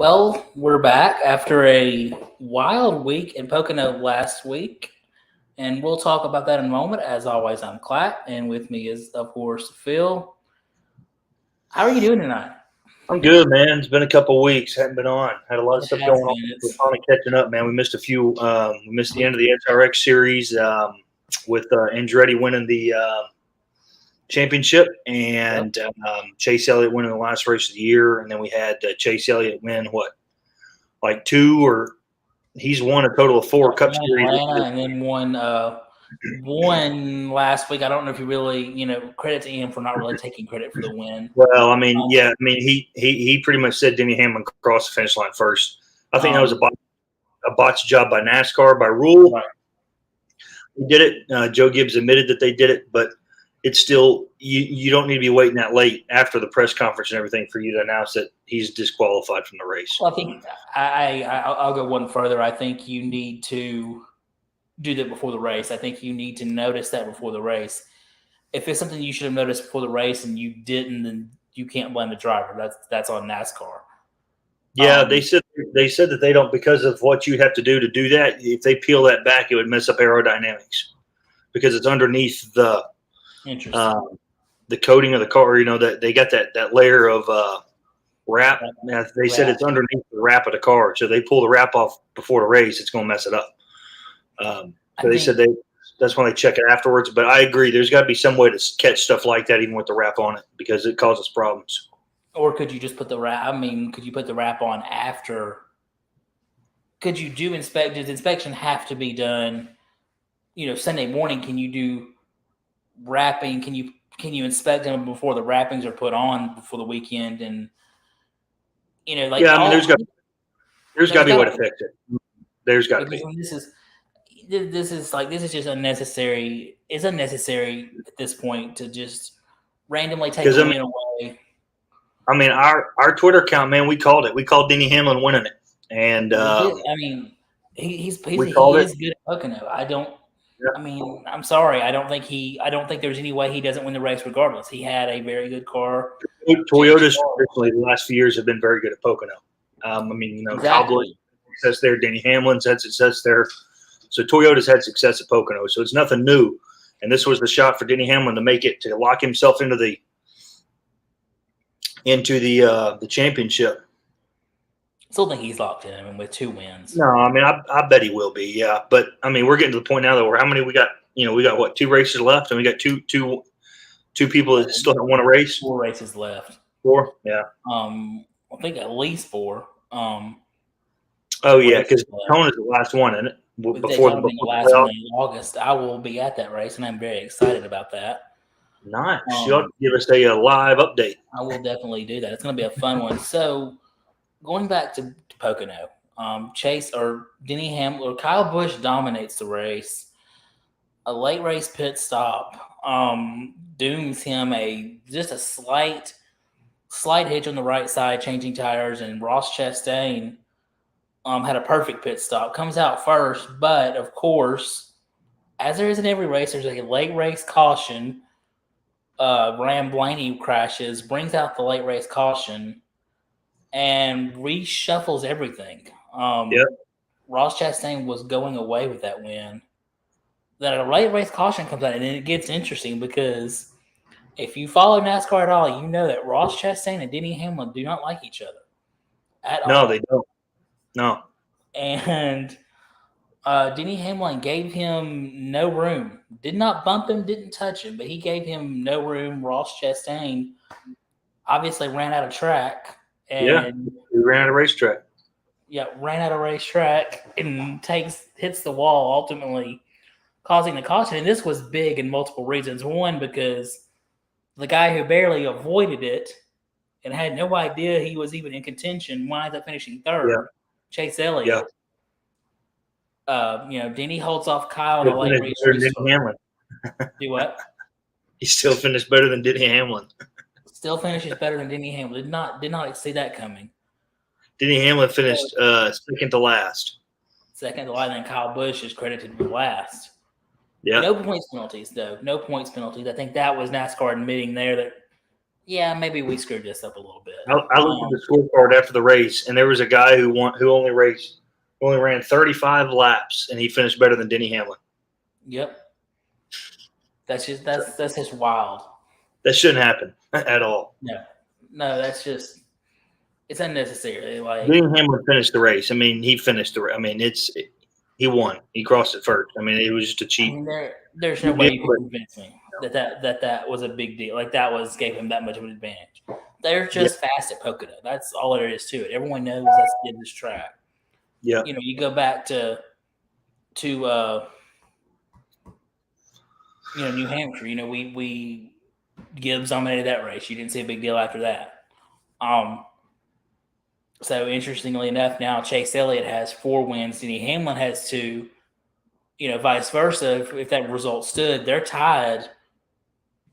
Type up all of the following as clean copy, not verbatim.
Well, we're back after a wild week in Pocono last week, and we'll talk about that in a moment. As always, I'm Clack, and with me is, of course, Phil. How are you doing tonight? I'm good, man. It's been a couple weeks. Hadn't been on. Had a lot of It stuff has going on. been. We're finally catching up, man. We missed a few. We missed the end of the SRX series with Andretti winning the championship and Chase Elliott winning the last race of the year. And then we had Chase Elliott win like two or he's won a total of four Cup Series. Atlanta, and then one last week. I don't know if you really, credit to him for not really taking credit for the win. Well, I mean, he pretty much said Denny Hamlin crossed the finish line first. I think that was a botched job by NASCAR by rule. Right. They did it. Joe Gibbs admitted that they did it, but it's still you don't need to be waiting that late after the press conference and everything for you to announce that he's disqualified from the race. Well, I think I'll go one further. I think you need to do that before the race. I think you need to notice that before the race. If it's something you should have noticed before the race and you didn't, then you can't blame the driver. That's on NASCAR. Yeah, they said that they don't, because of what you have to do that. If they peel that back, it would mess up aerodynamics because it's underneath the coating of the car. That they got that layer of wrap. They said it's underneath the wrap of the car, so they pull the wrap off before the race. It's going to mess it up. So they said that's when they check it afterwards. But I agree, there's got to be some way to catch stuff like that, even with the wrap on it, because it causes problems. Or could you just put the wrap? I mean, could you put the wrap on after? Could you does inspection have to be done? Sunday morning. Can you do wrapping? Can you inspect them before the wrappings are put on before the weekend? And there's got to be a way to fix it. There's got to be. This is just unnecessary. It's unnecessary at this point to just randomly take the win away. I mean, our Twitter account, man, we called it. We called Denny Hamlin winning it, and he's good at Pocono. I mean, I'm sorry. I don't think there's any way he doesn't win the race regardless. He had a very good car. Toyota's traditionally the last few years have been very good at Pocono. Exactly. Kyle Busch success there. Denny Hamlin's had success there. So Toyota's had success at Pocono. So it's nothing new. And this was the shot for Denny Hamlin to make it, to lock himself into the championship. I still think he's locked in with 2 wins. No, I mean, I bet he will be, yeah. But, I mean, we're getting to the point now that how many we got? We got, what, 2 races left? And we got two people that still want to race? 4 races left. 4? Yeah. I think at least 4. Oh, yeah, because Pocono's the last one, isn't it? Before the last one in August. I will be at that race, and I'm very excited about that. Nice. You ought to give us a live update. I will definitely do that. It's going to be a fun one. So, going back to Pocono, Denny Hamlin or Kyle Busch dominates the race. A late race pit stop dooms him just a slight hitch on the right side, changing tires, and Ross Chastain had a perfect pit stop. Comes out first, but of course, as there is in every race, there's a late race caution. Ram Blaney crashes, brings out the late race caution, and reshuffles everything. Ross Chastain was going away with that win. Then a late race caution comes out, and then it gets interesting because if you follow NASCAR at all, you know that Ross Chastain and Denny Hamlin do not like each other at all. No, they don't. No. And Denny Hamlin gave him no room. Did not bump him, didn't touch him, but he gave him no room. Ross Chastain obviously ran out of track. And he ran out of racetrack. Yeah, ran out of racetrack and hits the wall, ultimately causing the caution. And this was big in multiple reasons. One, because the guy who barely avoided it and had no idea he was even in contention winds up finishing third. Yeah. Chase Elliott. Yeah. Denny holds off Kyle in a late race. Do what? He still finished better than Denny Hamlin. Still finishes better than Denny Hamlin. Did not see that coming. Denny Hamlin finished second to last. Second to last, and Kyle Busch is credited with last. Yeah. No points penalties, though. No points penalties. I think that was NASCAR admitting there that Yeah, maybe we screwed this up a little bit. I looked at the scorecard after the race, and there was a guy who only ran 35 laps, and he finished better than Denny Hamlin. Yep. That's just wild. That shouldn't happen at all. No, that's just it's unnecessary. Like Denny Hamlin finished the race. I mean, he finished the race. I mean, he won. He crossed it first. I mean, it was just a cheat. I mean, there's no way you can convince me that was a big deal. Like that gave him that much of an advantage. They're just fast at Pocono. That's all there is to it. Everyone knows that's this track. Yeah. You know, you go back to New Hampshire. You know, we Gibbs dominated that race. You didn't see a big deal after that. So interestingly enough, now Chase Elliott has 4 wins. Denny Hamlin has 2. You know, vice versa. If that result stood, they're tied.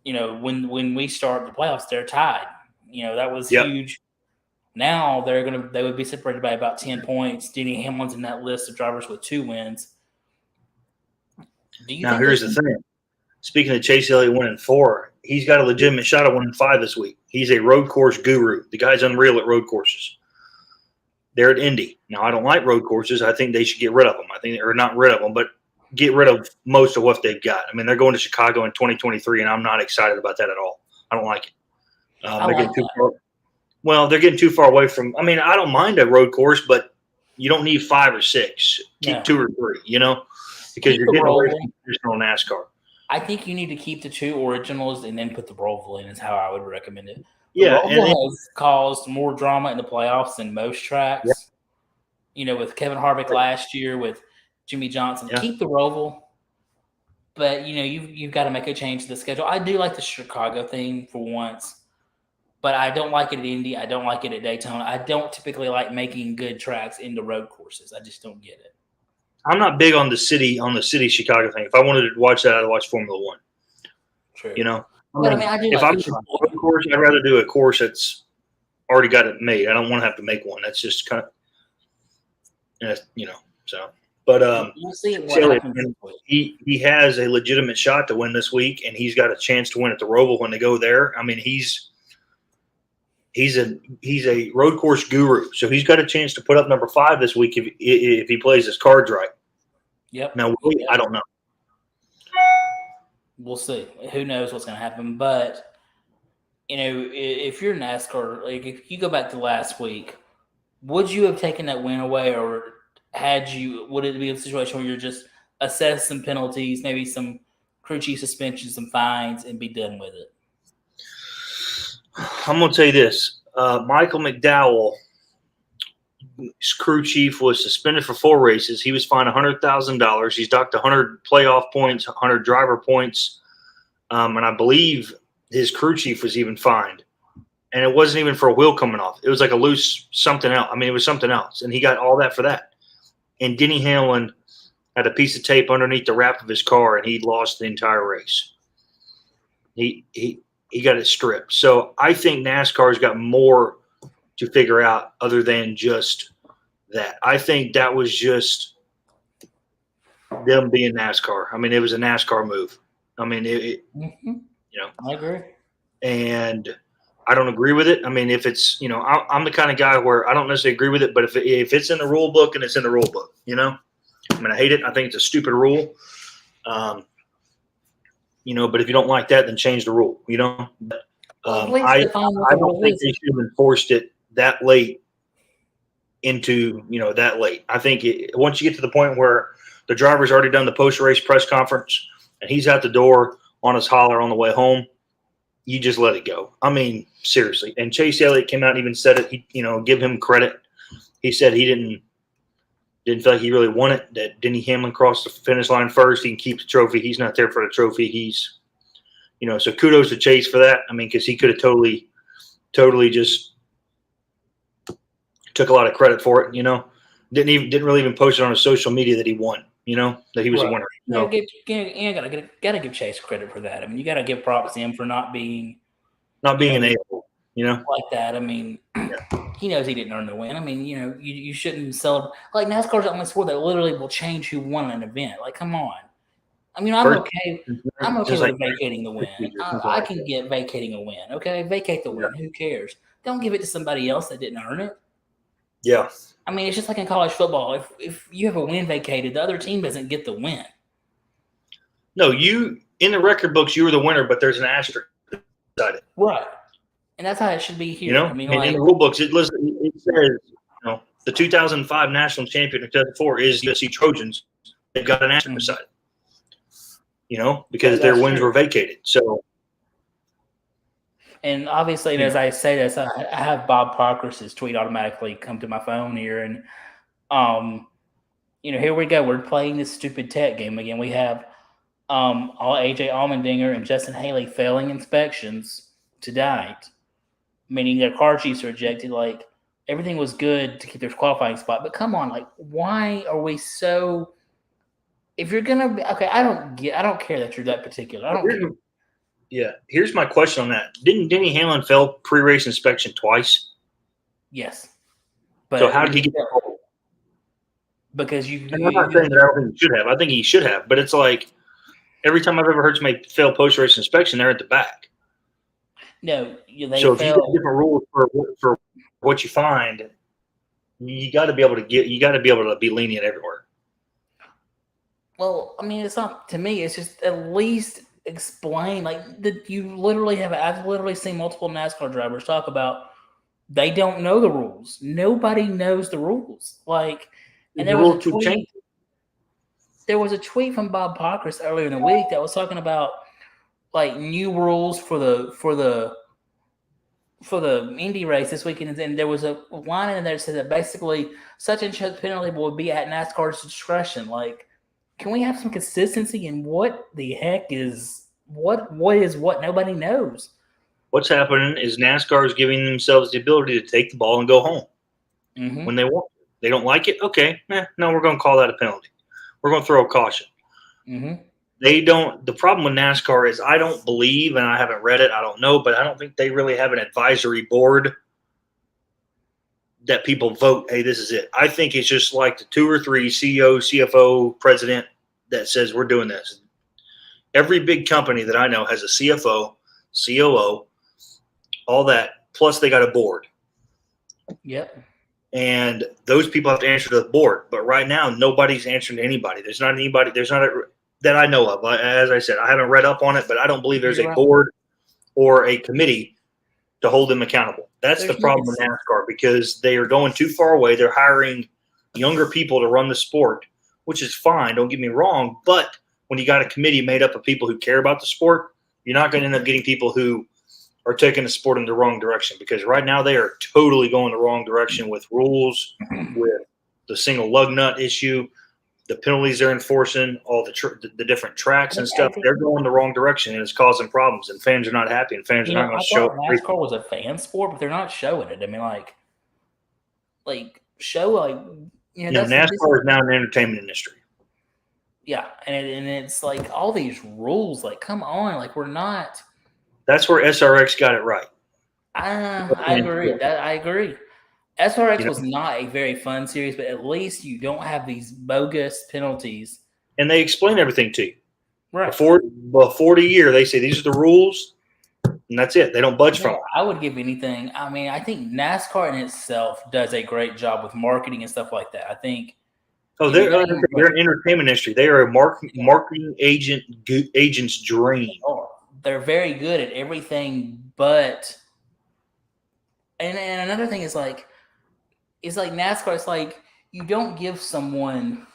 You know, when we start the playoffs, they're tied. You know, that was huge. Now they would be separated by about 10 points. Denny Hamlin's in that list of drivers with 2 wins. Now here's the thing. Speaking of Chase Elliott winning 4, he's got a legitimate shot at winning 5 this week. He's a road course guru. The guy's unreal at road courses. They're at Indy. Now, I don't like road courses. I think they should get rid of them. Or not rid of them, but get rid of most of what they've got. I mean, they're going to Chicago in 2023, and I'm not excited about that at all. I don't like it. They're getting too far away from – I mean, I don't mind a road course, but you don't need 5 or 6. Keep 2 or 3, you know, because you're getting away from traditional NASCAR. I think you need to keep the 2 originals and then put the Roval in is how I would recommend it. Yeah, Roval has caused more drama in the playoffs than most tracks. Yeah. You know, with Kevin Harvick last year, with Jimmy Johnson. Yeah. Keep the Roval, but you know you've got to make a change to the schedule. I do like the Chicago thing for once, but I don't like it at Indy. I don't like it at Daytona. I don't typically like making good tracks into road courses. I just don't get it. I'm not big on the city Chicago thing. If I wanted to watch that, I'd watch Formula 1. True. You know, if I'm doing a road course, I'd rather do a course that's already got it made. I don't want to have to make one. That's just kind of, you know. So, but we'll see what happens. He has a legitimate shot to win this week, and he's got a chance to win at the Roval when they go there. I mean, he's a road course guru, so he's got a chance to put up number 5 this week if he plays his cards right. Yep. Now, I don't know. We'll see. Who knows what's going to happen? But you know, if you're NASCAR, like if you go back to last week, would you have taken that win away, or would it be a situation where you're just assess some penalties, maybe some crew chief suspensions, some fines, and be done with it? I'm going to tell you this. Michael McDowell, his crew chief, was suspended for 4 races. He was fined $100,000. He's docked 100 playoff points, 100 driver points, and I believe his crew chief was even fined. And it wasn't even for a wheel coming off. It was like a loose something else. I mean, it was something else, and he got all that for that. And Denny Hamlin had a piece of tape underneath the wrap of his car, and he lost the entire race. He got it stripped. So I think NASCAR's got more to figure out other than just that. I think that was just them being NASCAR. I mean, it was a NASCAR move. I mean, you know. I agree. And I don't agree with it. I mean, if it's, you know, I'm the kind of guy where I don't necessarily agree with it, but if it's in the rule book, and it's in the rule book, you know. I mean, I hate it. I think it's a stupid rule. You know, but if you don't like that, then change the rule, you know. But, I don't think they should have enforced it that late into, you know, that late. I think once you get to the point where the driver's already done the post-race press conference and he's out the door on his holler on the way home, you just let it go. I mean, seriously. And Chase Elliott came out and even said it. He, you know, give him credit. He said he didn't feel like he really won it, that Denny Hamlin crossed the finish line first. He can keep the trophy. He's not there for the trophy. He's, you know, so kudos to Chase for that. I mean, because he could have totally just took a lot of credit for it, you know. Didn't really even post it on his social media that he won, you know, that he was a winner. You gotta give Chase credit for that. I mean, you gotta give props to him for not being an a-hole, you know, like that. I mean, he knows he didn't earn the win. I mean, you know, you shouldn't celebrate. Like NASCAR's the only sport that literally will change who won an event. Like, come on. I mean, I'm okay. I'm okay just with like vacating the win. I can get vacating a win. Okay, vacate the win. Who cares? Don't give it to somebody else that didn't earn it. Yeah. I mean, it's just like in college football. If you have a win vacated, the other team doesn't get the win. No, you in the record books you were the winner, but there's an asterisk beside it. Right. And that's how it should be here. You know, I mean, and in the rule books, it says, the 2005 national champion in 2004 is USC Trojans. They've got an asterisk beside it. Because their wins were vacated. So, and obviously, as I say this, I have Bob Parker's tweet automatically come to my phone here, and here we go. We're playing this stupid tech game again. We have all AJ Allmendinger and Justin Haley failing inspections tonight, meaning their car chiefs are ejected. Like, everything was good to keep their qualifying spot, but come on, like, why are we so? If you're gonna be okay, I don't care that you're that particular. I don't care. Yeah, here's my question on that. Didn't Denny Hamlin fail pre-race inspection twice? Yes, but so how did he get the pole? Because I'm not saying that I don't think he should have. I think he should have, but it's like every time I've ever heard somebody fail post-race inspection, they're at the back. No, so if you got different rules for what you find, you got to be able to be lenient everywhere. Well, I mean, it's not, to me, it's just at least explain, like, that you literally have, I've literally seen multiple NASCAR drivers talk about they don't know the rules. Nobody knows the rules. Like, and there was a tweet from Bob Parker's earlier in the week that was talking about, like, new rules for the Indy race this weekend, and there was a line in there that said that basically such and such penalty will be at NASCAR's discretion. Like, can we have some consistency in what the heck is what nobody knows? What's happening is NASCAR is giving themselves the ability to take the ball and go home when they want. They don't like it. Okay, no, we're going to call that a penalty. We're going to throw a caution. They don't. The problem with NASCAR is I don't believe, and I haven't read it, I don't know, but I don't think they really have an advisory board that people vote, hey, this is it. I think it's just like the 2 or 3 CEO, CFO, president that says we're doing this. Every big company that I know has a CFO, COO, all that, plus they got a board. Yep. And those people have to answer to the board. But right now, nobody's answering to anybody. There's not anybody. There's not that I know of. As I said, I haven't read up on it, but I don't believe there's a board or a committee to hold them accountable. That's the problem with NASCAR, because they are going too far away. They're hiring younger people to run the sport, which is fine. Don't get me wrong. But when you got a committee made up of people who care about the sport, you're not going to end up getting people who are taking the sport in the wrong direction, because right now they are totally going the wrong direction with rules, with the single lug nut issue, the penalties they're enforcing, all the different tracks and stuff. They're going the wrong direction, and it's causing problems, and fans are not happy, and fans are not going to show it. NASCAR was a fan sport, but they're not showing it. I mean, NASCAR is now an entertainment industry. Yeah, and it's like all these rules, like, come on, like, we're not. That's where SRX got it right. I agree. SRX was not a very fun series, but at least you don't have these bogus penalties. And they explain everything to you. Right. Before the year, they say these are the rules, and that's it. They don't budge from it. I would give anything. I mean, I think NASCAR in itself does a great job with marketing and stuff like that. I think. Oh, they're an entertainment industry. They are a marketing agent's dream. They're very good at everything, but and another thing is like NASCAR. It's like you don't give someone.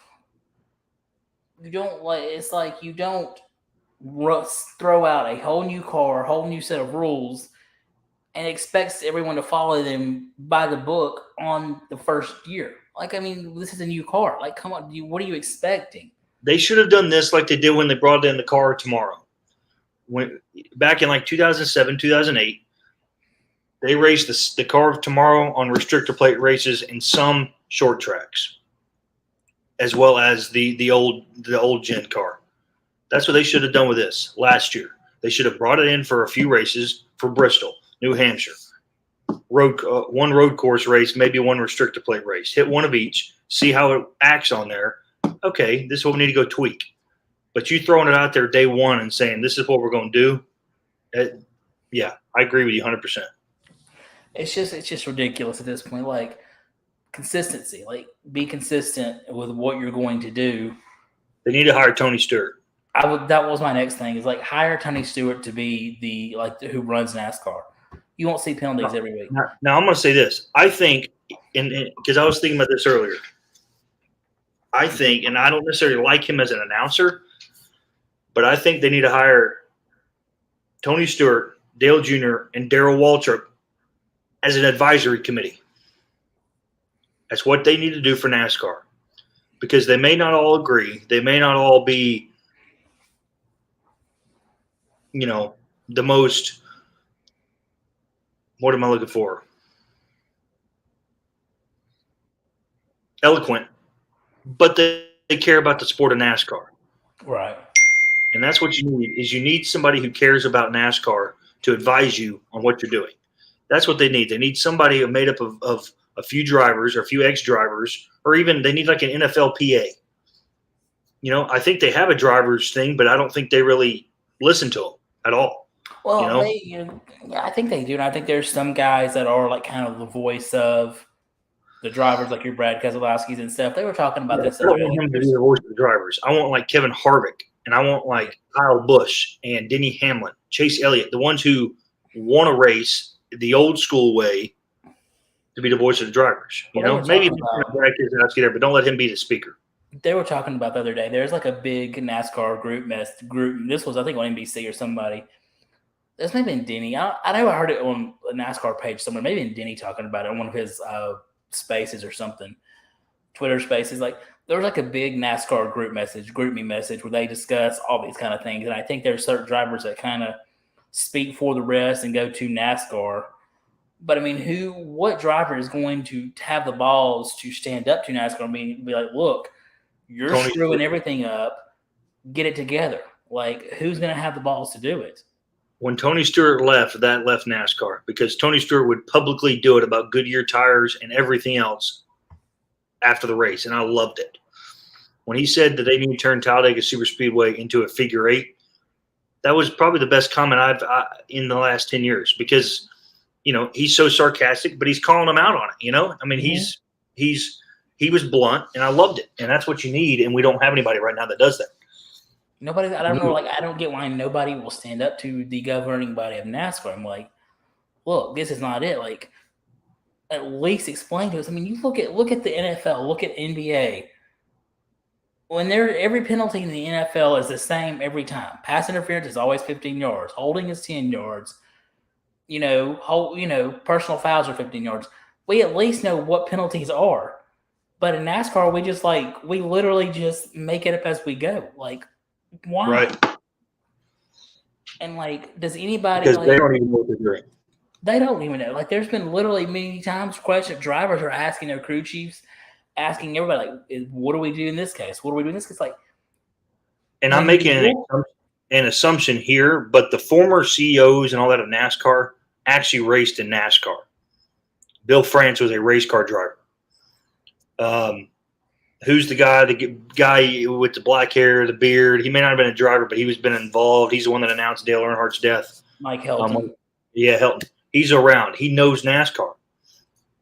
You don't It's like you don't throw out a whole new car, a whole new set of rules, and expects everyone to follow them by the book on the first year. Like, I mean, this is a new car. Like, come on, what are you expecting? They should have done this like they did when they brought in the car tomorrow. Back in like 2007, 2008, they raced the car of tomorrow on restrictor plate races in some short tracks, as well as the old gen car. That's what they should have done with this last year. They should have brought it in for a few races for Bristol, New Hampshire, one road course race, maybe one restrictor plate race. Hit one of each, see how it acts on there. Okay, this is what we need to go tweak. But you throwing it out there day one and saying this is what we're going to do, yeah, I agree with you 100%. It's just ridiculous at this point. Like consistency, like be consistent with what you're going to do. They need to hire Tony Stewart. That was my next thing. Is like hire Tony Stewart to be who runs NASCAR. You won't see penalties every week. Now I'm going to say this. I think, because I was thinking about this earlier. I think, and I don't necessarily like him as an announcer, but I think they need to hire Tony Stewart, Dale Jr., and Darrell Waltrip as an advisory committee. That's what they need to do for NASCAR, because they may not all agree. They may not all be, the most, what am I looking for? Eloquent, but they care about the sport of NASCAR. Right. And that's what you need, is you need somebody who cares about NASCAR to advise you on what you're doing. That's what they need. They need somebody made up of a few drivers or a few ex-drivers, or even they need like an NFL PA. I think they have a driver's thing, but I don't think they really listen to them at all. Well, I think they do. And I think there's some guys that are like kind of the voice of the drivers, like your Brad Keselowski's and stuff. They were talking about this. I don't want him to be the voice of the drivers. I want like Kevin Harvick, and I want like Kyle Busch and Denny Hamlin, Chase Elliott, the ones who want to race the old school way, to be the voice of the drivers. Maybe Brad Keselowski there, but don't let him be the speaker. They were talking about the other day. There's like a big NASCAR group. This was, I think, on NBC or somebody. This may have been Denny. I know I heard it on a NASCAR page somewhere. Maybe in Denny talking about it on one of his spaces or something, Twitter spaces. Like there was like a big NASCAR group me message where they discuss all these kind of things. And I think there's certain drivers that kind of speak for the rest and go to NASCAR. But I mean, what driver is going to have the balls to stand up to NASCAR? I mean, be like, look, you're screwing everything up. Get it together. Like, who's going to have the balls to do it? When Tony Stewart left, that left NASCAR, because Tony Stewart would publicly do it about Goodyear tires and everything else after the race, and I loved it. When he said that they need to turn Talladega Superspeedway into a figure eight, that was probably the best comment I've in the last 10 years, because he's so sarcastic, but he's calling them out on it. I mean, he was blunt, and I loved it, and that's what you need, and we don't have anybody right now that does that. Nobody. I don't know. Like, I don't get why nobody will stand up to the governing body of NASCAR. I'm like, look, this is not it. Like, at least explain to us. I mean, you look at the NFL, look at NBA. When every penalty in the NFL is the same every time. Pass interference is always 15 yards. Holding is 10 yards. Personal fouls are 15 yards. We at least know what penalties are. But in NASCAR, we literally just make it up as we go. Like, why? Right. And like, does anybody? Because they don't even know what they're doing. They don't even know. Like, there's been literally many times drivers are asking their crew chiefs, asking everybody, like, what do we do in this case? What do we do in this case? Like, and I'm making an assumption here, but the former CEOs and all that of NASCAR actually raced in NASCAR. Bill France was a race car driver. Who's the guy? The guy with the black hair, the beard. He may not have been a driver, but he's been involved. He's the one that announced Dale Earnhardt's death. Mike Helton. Helton. He's around. He knows NASCAR.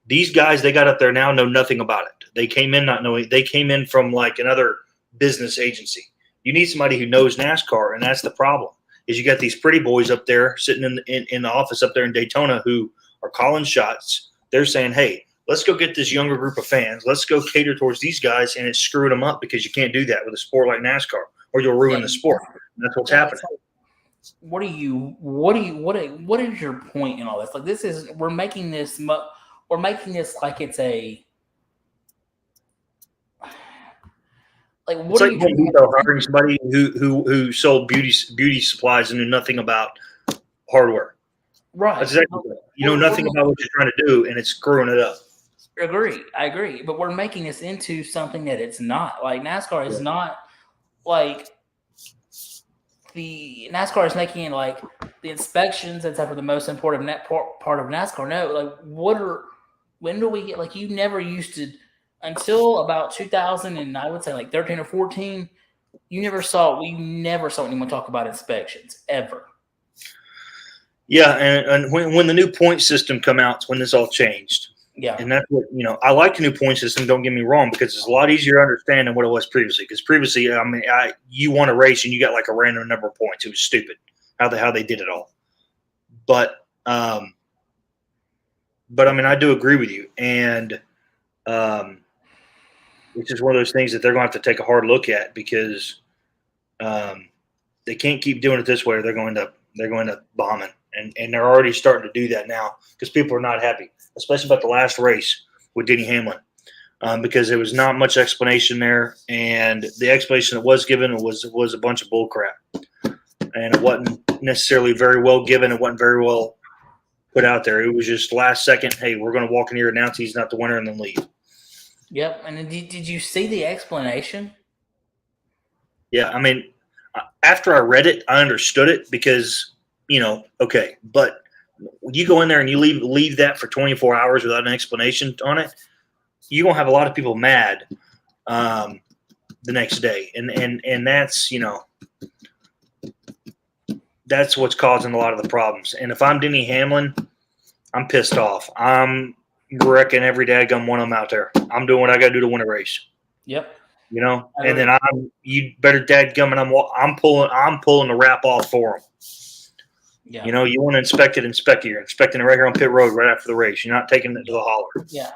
These guys, they got up there now, know nothing about it. They came in not knowing. They came in from like another business agency. You need somebody who knows NASCAR, and that's the problem. Is you got these pretty boys up there sitting in the office up there in Daytona who are calling shots. They're saying, hey, let's go get this younger group of fans. Let's go cater towards these guys, and it's screwing them up, because you can't do that with a sport like NASCAR, or you'll ruin the sport. And that's what's happening. What is your point in all this? Like, we're making this like it's a, like, what it's are like you hiring somebody who sold beauty supplies and knew nothing about hardware. Right. That's exactly right. You know nothing about what you're trying to do, and it's screwing it up. I agree. But we're making this into something that it's not. Like, NASCAR is not like the NASCAR is making like the inspections and stuff are the most important part of NASCAR. No, like when do we get, like, you never used to, until about 2000 and I would say like 13 or 14, we never saw anyone talk about inspections ever. Yeah, and when the new point system come out, it's when this all changed. Yeah. And that's what, I like the new point system, don't get me wrong, because it's a lot easier to understand than what it was previously. Because previously, you won a race and you got like a random number of points. It was stupid how they did it all. But I do agree with you. And it's just one of those things that they're going to have to take a hard look at, because they can't keep doing it this way, or they're going to bomb it. And they're already starting to do that now, because people are not happy, especially about the last race with Denny Hamlin, because there was not much explanation there, and the explanation that was given was a bunch of bull crap, and it wasn't necessarily very well given. It wasn't very well put out there. It was just last second, hey, we're going to walk in here, announce he's not the winner, and then leave. Yep. And then did you see the explanation? Yeah, after I read it, I understood it, because okay, but you go in there and you leave that for 24 hours without an explanation on it, you're gonna have a lot of people mad the next day, and that's what's causing a lot of the problems. And if I'm Denny Hamlin, I'm pissed off. I'm wrecking every daggum one of them out there. I'm doing what I got to do to win a race. Yep. And then you better dadgum, and I'm pulling the wrap off for them. Yeah. You want to inspect it. You're inspecting it right here on pit road right after the race. You're not taking it to the holler. Yeah.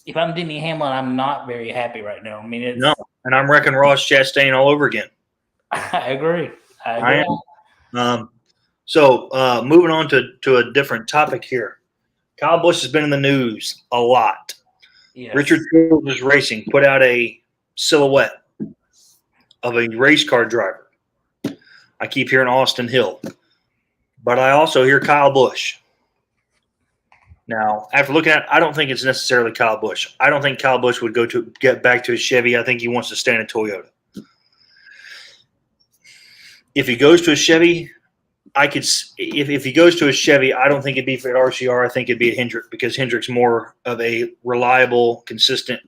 If I'm Denny Hamlin, I'm not very happy right now. No, and I'm wrecking Ross Chastain all over again. I agree. I am. So moving on to a different topic here. Kyle Busch has been in the news a lot. Yes. Richard Childress Racing put out a silhouette of a race car driver. I keep hearing Austin Hill, but I also hear Kyle Busch. Now, after looking at it, I don't think it's necessarily Kyle Busch. I don't think Kyle Busch would get back to his Chevy. I think he wants to stay in a Toyota. If he goes to a Chevy, if he goes to a Chevy, I don't think it'd be at RCR. I think it'd be at Hendrick, because Hendrick's more of a reliable, consistent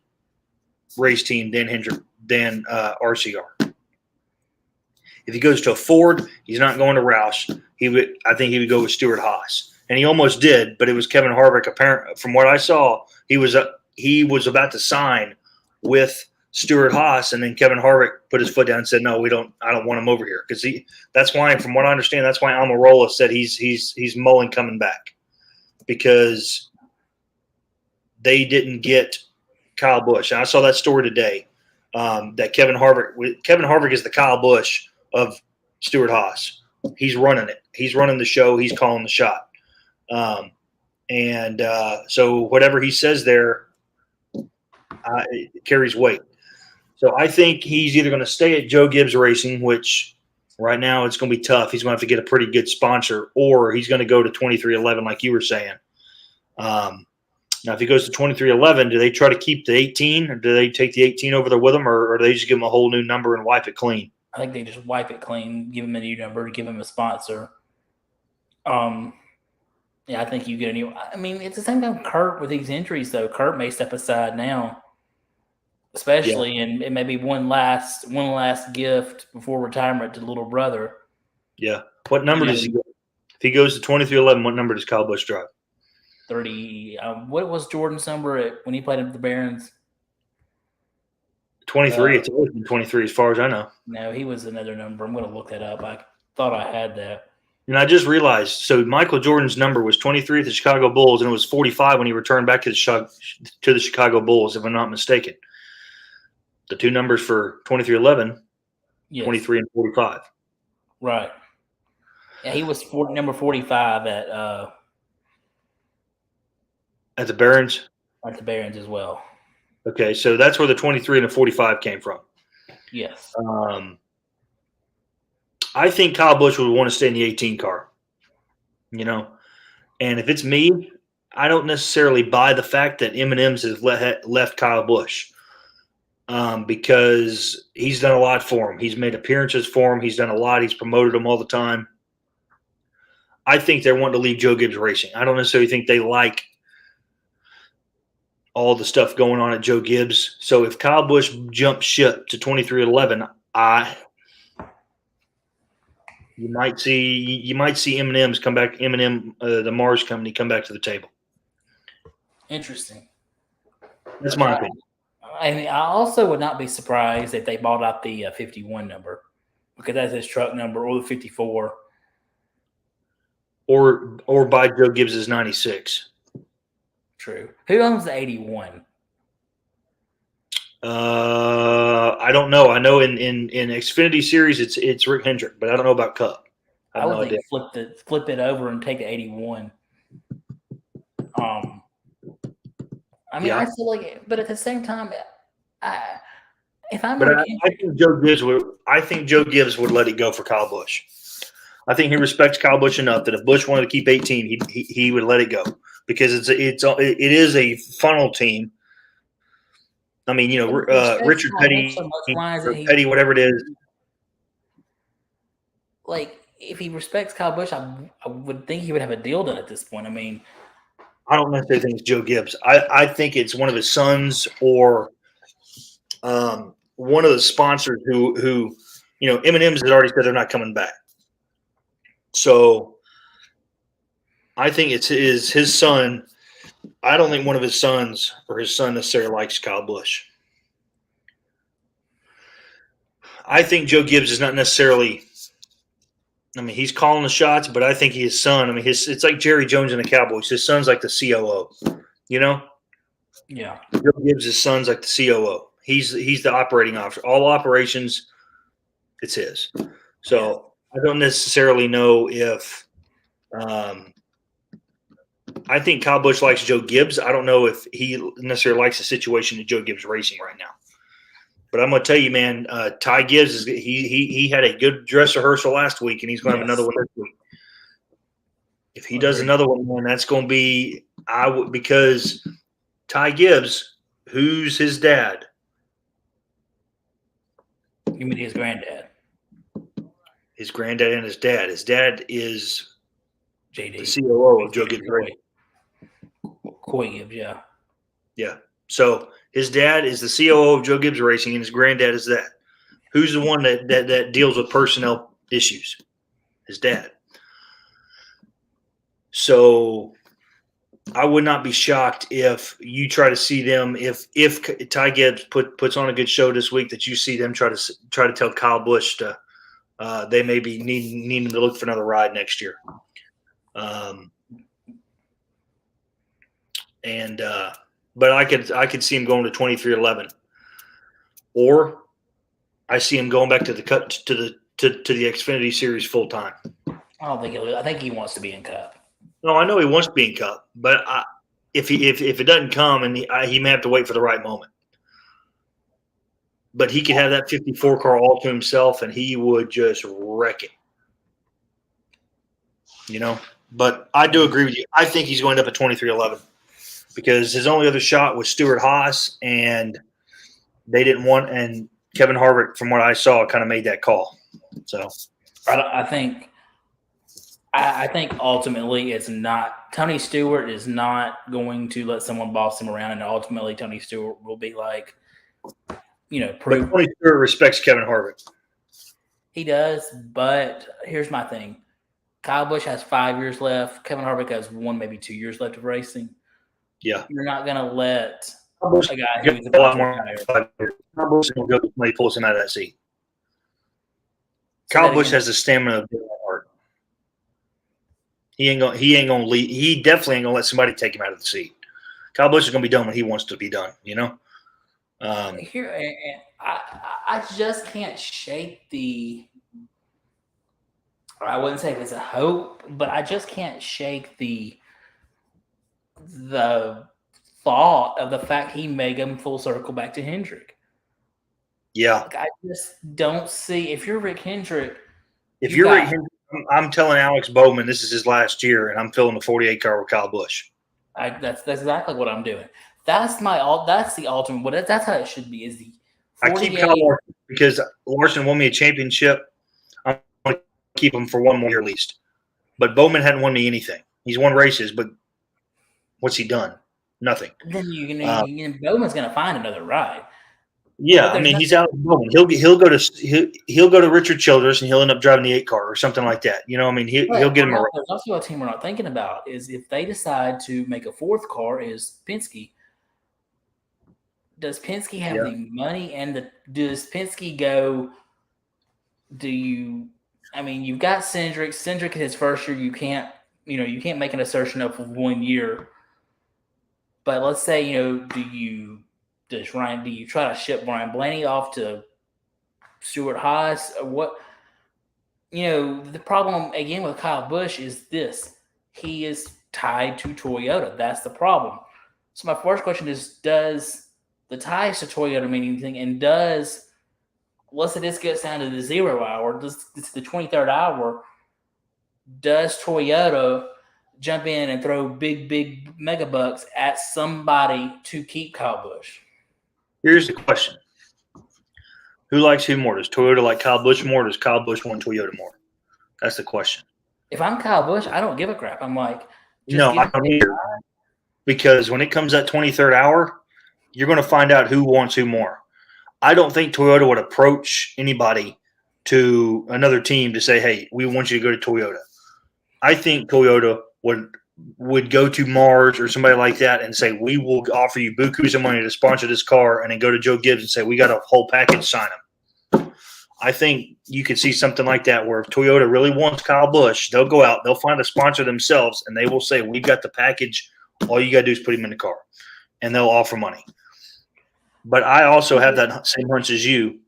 race team than RCR. If he goes to a Ford, he's not going to Roush. I think he would go with Stewart Haas, and he almost did, but it was Kevin Harvick. Apparently, from what I saw, he was about to sign with Stewart Haas, and then Kevin Harvick put his foot down and said, "No, I don't want him over here," because that's why, from what I understand, that's why Almirola said he's mulling coming back, because they didn't get Kyle Busch. And I saw that story today, that Kevin Harvick is the Kyle Busch of Stewart Haas. He's running it. He's running the show. He's calling the shot. So whatever he says there, it carries weight. So I think he's either going to stay at Joe Gibbs Racing, which right now it's going to be tough. He's going to have to get a pretty good sponsor, or he's going to go to 2311, like you were saying. Now, if he goes to 2311, do they try to keep the 18, or do they take the 18 over there with him, or do they just give him a whole new number and wipe it clean? I think they just wipe it clean, give him a new number, give him a sponsor. I think you get a new. It's the same thing with Kurt with these injuries, though. Kurt may step aside now, especially, and it may be one last gift before retirement to the little brother. Yeah. What number does he go? If he goes to 2311, what number does Kyle Busch drive? 30. What was Jordan's number when he played at the Barons? 23. It's always been 23 as far as I know. No, he was another number. I'm going to look that up. I thought I had that. And I just realized, so Michael Jordan's number was 23 at the Chicago Bulls, and it was 45 when he returned back to the Chicago Bulls, if I'm not mistaken. The two numbers for 2311, yes. 23 and 45. Right. Yeah, he was number 45 at the Barons? At the Barons as well. Okay, so that's where the 23 and the 45 came from. Yes. I think Kyle Busch would want to stay in the 18 car, and if it's me, I don't necessarily buy the fact that M&M's has left Kyle Busch, because he's done a lot for him. He's made appearances for him. He's done a lot. He's promoted him all the time. I think they're wanting to leave Joe Gibbs Racing. I don't necessarily think they like all the stuff going on at Joe Gibbs. So if Kyle Busch jumps ship to 23-11, you might see M&M's come back. M&M, the Mars company, come back to the table. Interesting. That's my opinion. I mean, I also would not be surprised if they bought out the 51 number, because that's his truck number, or the 54. Or buy Joe Gibbs's 96. True. Who owns the 81? I don't know. I know in Xfinity Series it's Rick Hendrick, but I don't know about Cup. I would think flip it over and take the 81. I mean, I feel like, but at the same time, I think Joe Gibbs would let it go for Kyle Busch. I think he respects Kyle Busch enough that if Busch wanted to keep 18, he would let it go, because it is a funnel team. I mean, Richard Petty, Petty, whatever it is. Like, if he respects Kyle Busch, I would think he would have a deal done at this point. I mean, I don't necessarily think it's Joe Gibbs. I think it's one of his sons or one of the sponsors who M&M's has already said they're not coming back. So I think it's his son. I don't think one of his sons or his son necessarily likes Kyle Busch. I think Joe Gibbs is not necessarily – I mean, he's calling the shots, but I think his son – I mean, it's like Jerry Jones and the Cowboys. His son's like the COO, Yeah. Joe Gibbs' son's like the COO. He's the operating officer. All operations, it's his. So I don't necessarily know if I think Kyle Busch likes Joe Gibbs. I don't know if he necessarily likes the situation that Joe Gibbs racing right now. But I'm going to tell you, man, Ty Gibbs he had a good dress rehearsal last week, and he's going to have another one this week. If he does another one, man, that's going to be because Ty Gibbs, who's his dad? You mean his granddad? His granddad and his dad. His dad is JD, the COO of Joe Gibbs Racing. Coy Gibbs, yeah. Yeah. So his dad is the COO of Joe Gibbs Racing, and his granddad is that. Who's the one that deals with personnel issues? His dad. So I would not be shocked if you try to see them, if Ty Gibbs puts on a good show this week, that you see them try to tell Kyle Busch to they may be needing to look for another ride next year. But I could see him going to 23-11, or I see him going back to the Xfinity Series full time. I don't think I think he wants to be in Cup. No, I know he wants to be in Cup, but if it doesn't come, and he may have to wait for the right moment. But he could have that 54 car all to himself, and he would just wreck it. But I do agree with you. I think he's going up at 23-11 because his only other shot was Stuart Haas, and they didn't want. And Kevin Harvick, from what I saw, kind of made that call. So I think ultimately it's not – Tony Stewart is not going to let someone boss him around, and ultimately Tony Stewart will be like, prove – Tony Stewart respects Kevin Harvick. He does, but here's my thing. Kyle Busch has 5 years left. Kevin Harvick has 1, maybe 2 years left of racing. Yeah. You're not going to let a guy who's a lot more. Kyle Busch is going to go somebody pulls him out of that seat. Kyle Busch has the stamina of Dale Earnhardt. He ain't gonna leave. He definitely ain't gonna let somebody take him out of the seat. Kyle Busch is gonna be done when he wants to be done. I just can't shake the. I wouldn't say it's a hope, but I just can't shake the thought of the fact he may come full circle back to Hendrick. Yeah. Like, I just don't see, if you're Rick Hendrick. If you're Rick Hendrick, I'm telling Alex Bowman this is his last year, and I'm filling the 48 car with Kyle Busch. That's exactly what I'm doing. That's the ultimate. That's how it should be. Is the 48. I keep Kyle Larson because Larson won me a championship. I'm going to keep him for 1 more year at least. But Bowman hadn't won me anything. He's won races, but what's he done? Nothing. Then Bowman's going to find another ride. Yeah, I mean, he's out of the moment. He'll go to Richard Childress and he'll end up driving the 8 car or something like that. You know, I mean, he'll get him a ride. There's also a team we're not thinking about is if they decide to make a 4th car is Penske. Does Penske have the money and does Penske go? You've got Cindric. Cindric in his first year, you can't make an assertion of 1 year. But let's say, do you try to ship Ryan Blaney off to Stuart Haas or what? The problem again with Kyle Busch is this: he is tied to Toyota. That's the problem. So my first question is: does the ties to Toyota mean anything? And let's say this gets down to the 0 hour, the 23rd hour, does Toyota jump in and throw big mega bucks at somebody to keep Kyle Busch? Here's the question. Who likes who more? Does Toyota like Kyle Busch more, or does Kyle Busch want Toyota more? That's the question. If I'm Kyle Busch, I don't give a crap. I'm like, no, I don't either. Because when it comes that 23rd hour, you're going to find out who wants who more. I don't think Toyota would approach anybody to another team to say, hey, we want you to go to Toyota. I think Toyota would go to Mars or somebody like that and say, we will offer you bukus of money to sponsor this car, and then go to Joe Gibbs and say, we got a whole package, sign them. I think you could see something like that where if Toyota really wants Kyle Busch, they'll go out, they'll find a sponsor themselves, and they will say, we've got the package. All you got to do is put him in the car, and they'll offer money. But I also have that same hunch as you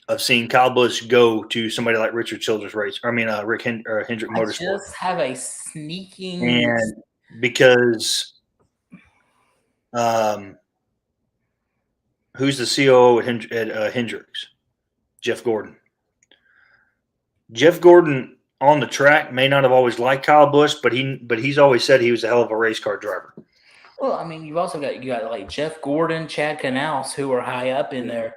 of seeing Kyle Busch go to somebody like Richard Childress race. Hendrick Motorsport. I just have a sneaking. And because who's the COO at Hendricks? Jeff Gordon. Jeff Gordon on the track may not have always liked Kyle Busch, but he's always said he was a hell of a race car driver. Well, I mean, you've also got like Jeff Gordon, Chad Canals, who are high up in there.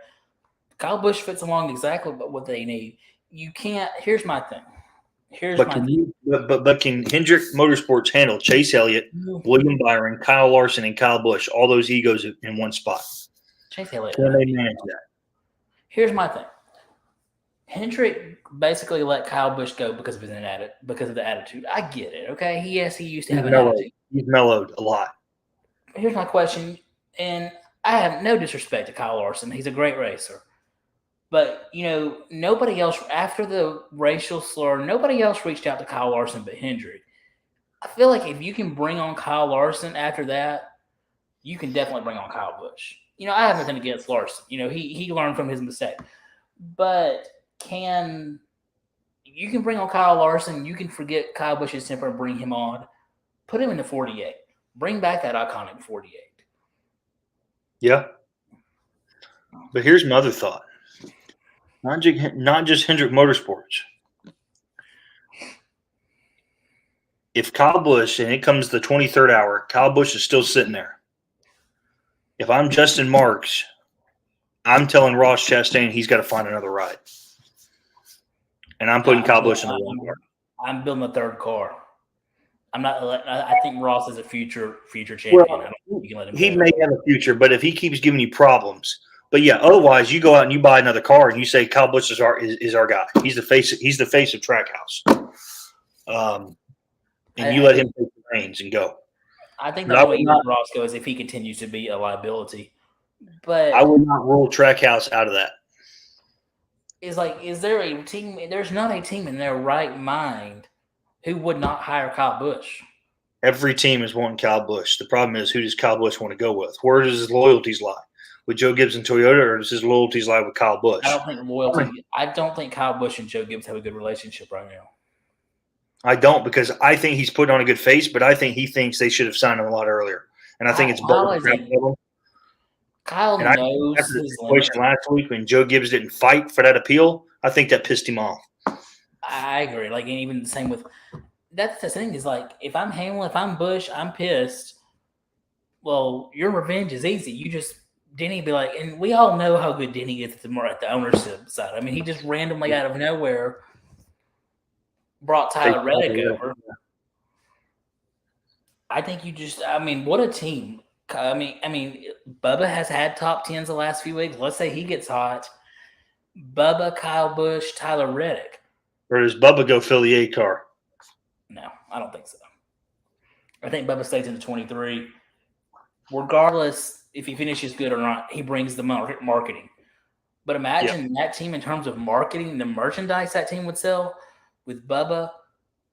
Kyle Busch fits along exactly what they need. You can't. Here's my thing. But can Hendrick Motorsports handle Chase Elliott, William Byron, Kyle Larson, and Kyle Busch, all those egos in one spot? Chase Elliott. Can they manage that? Here's my thing. Hendrick basically let Kyle Busch go because of the attitude. I get it. Okay, he used to have an attitude. He's mellowed a lot. Here's my question, and I have no disrespect to Kyle Larson. He's a great racer. But, nobody else, after the racial slur, nobody else reached out to Kyle Larson but Hendrick. I feel like if you can bring on Kyle Larson after that, you can definitely bring on Kyle Busch. I have nothing against Larson. He learned from his mistake. But you can bring on Kyle Larson, you can forget Kyle Busch's temper and bring him on. Put him in the 48. Bring back that iconic 48. Yeah. But here's my other thought. Not just Hendrick Motorsports. If Kyle Busch, and it comes the 23rd hour, Kyle Busch is still sitting there. If I'm Justin Marks, I'm telling Ross Chastain he's got to find another ride. And I'm putting Kyle Busch in the one car. I'm building a 3rd car. I'm not. I think Ross is a future champion. Well, I don't think you can let him he go. may have a future, but if he keeps giving you problems. But yeah, otherwise you go out and you buy another car and you say Kyle Busch is our guy. He's the face of Trackhouse. And you let him take the reins and go. I think the way Ross goes if he continues to be a liability. But I would not rule Trackhouse out of that. Is there a team? There's not a team in their right mind who would not hire Kyle Busch. Every team is wanting Kyle Busch. The problem is, who does Kyle Busch want to go with? Where does his loyalties lie? With Joe Gibbs and Toyota, or does his loyalties lie with Kyle Busch? I don't think Kyle Busch and Joe Gibbs have a good relationship right now. I don't, because I think he's put on a good face, but I think he thinks they should have signed him a lot earlier. And I think it's both. Kyle knows his limit. Last week when Joe Gibbs didn't fight for that appeal, I think that pissed him off. I agree. And even the same with that's the thing is if I'm Hamlin, if I'm Busch, I'm pissed. Well, your revenge is easy. You just Denny be like, and we all know how good Denny is at the ownership side. I mean, he just randomly out of nowhere brought Tyler Reddick over. I think what a team. Bubba has had top 10s the last few weeks. Let's say he gets hot. Bubba, Kyle Busch, Tyler Reddick. Or does Bubba go fill the A car? No, I don't think so. I think Bubba stays in the 23. Regardless if he finishes good or not, he brings the marketing. But imagine that team in terms of marketing, the merchandise that team would sell with Bubba,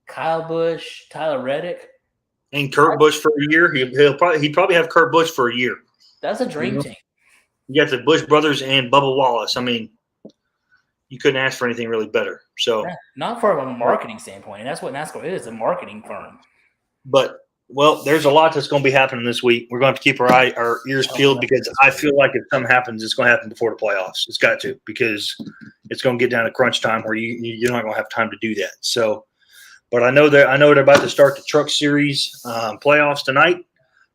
Kyle Busch, Tyler Reddick. And Kurt Busch for a year. He'd probably have Kurt Busch for a year. That's a dream team. You got the Busch brothers and Bubba Wallace. I mean, you couldn't ask for anything really better. So not from a marketing standpoint, and that's what NASCAR is, a marketing firm. But there's a lot that's going to be happening this week. We're going to have to keep our ears peeled because I feel like if something happens, it's going to happen before the playoffs. It's got to, because it's going to get down to crunch time where you're not going to have time to do that. So, but I know they're about to start the Truck Series playoffs tonight.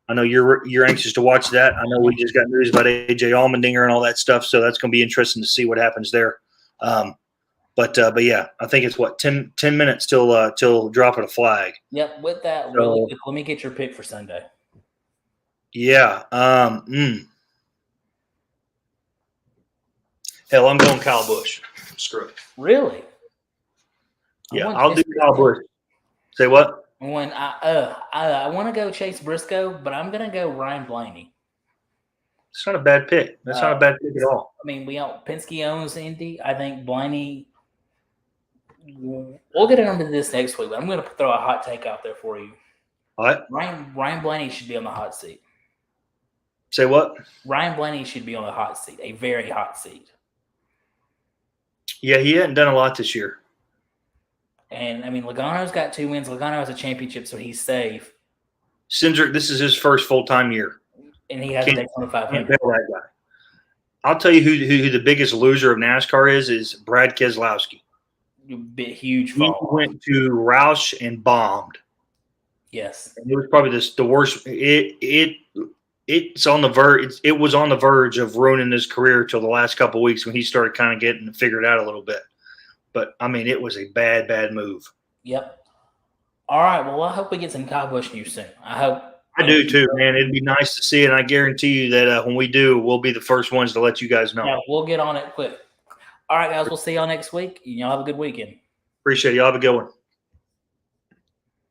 I know you're anxious to watch that. I know we just got news about AJ Allmendinger and all that stuff, so that's going to be interesting to see what happens there. But yeah, I think it's 10 minutes till dropping a flag. Yep. With that, really quick, let me get your pick for Sunday. Yeah. Hell, I'm going Kyle Busch. Screw it. Really? Yeah, I'll do Kyle Busch. Say what? When I want to go Chase Briscoe, but I'm gonna go Ryan Blaney. It's not a bad pick. That's not a bad pick at all. I mean, Penske owns Indy. I think Blaney. We'll get into this next week, but I'm going to throw a hot take out there for you. What? Ryan Blaney should be on the hot seat. Say what? Ryan Blaney should be on the hot seat, a very hot seat. Yeah, he hadn't done a lot this year. And, I mean, Logano's got 2 wins. Logano has a championship, so he's safe. Cindric, this is his first full-time year. And he has a Daytona 500. That guy. I'll tell you who the biggest loser of NASCAR is Brad Keselowski. Huge fall. He went to Roush and bombed. Yes. And it was probably the worst. It's on the verge. It was on the verge of ruining his career till the last couple of weeks when he started kind of getting figured out a little bit. But I mean, it was a bad move. Yep. All right. Well, I hope we get some Kyle Busch news soon. I do too, man. It'd be nice to see it. And I guarantee you that when we do, we'll be the first ones to let you guys know. Yeah, we'll get on it quick. All right, guys. We'll see y'all next week. Y'all have a good weekend. Appreciate it. Y'all have a good one.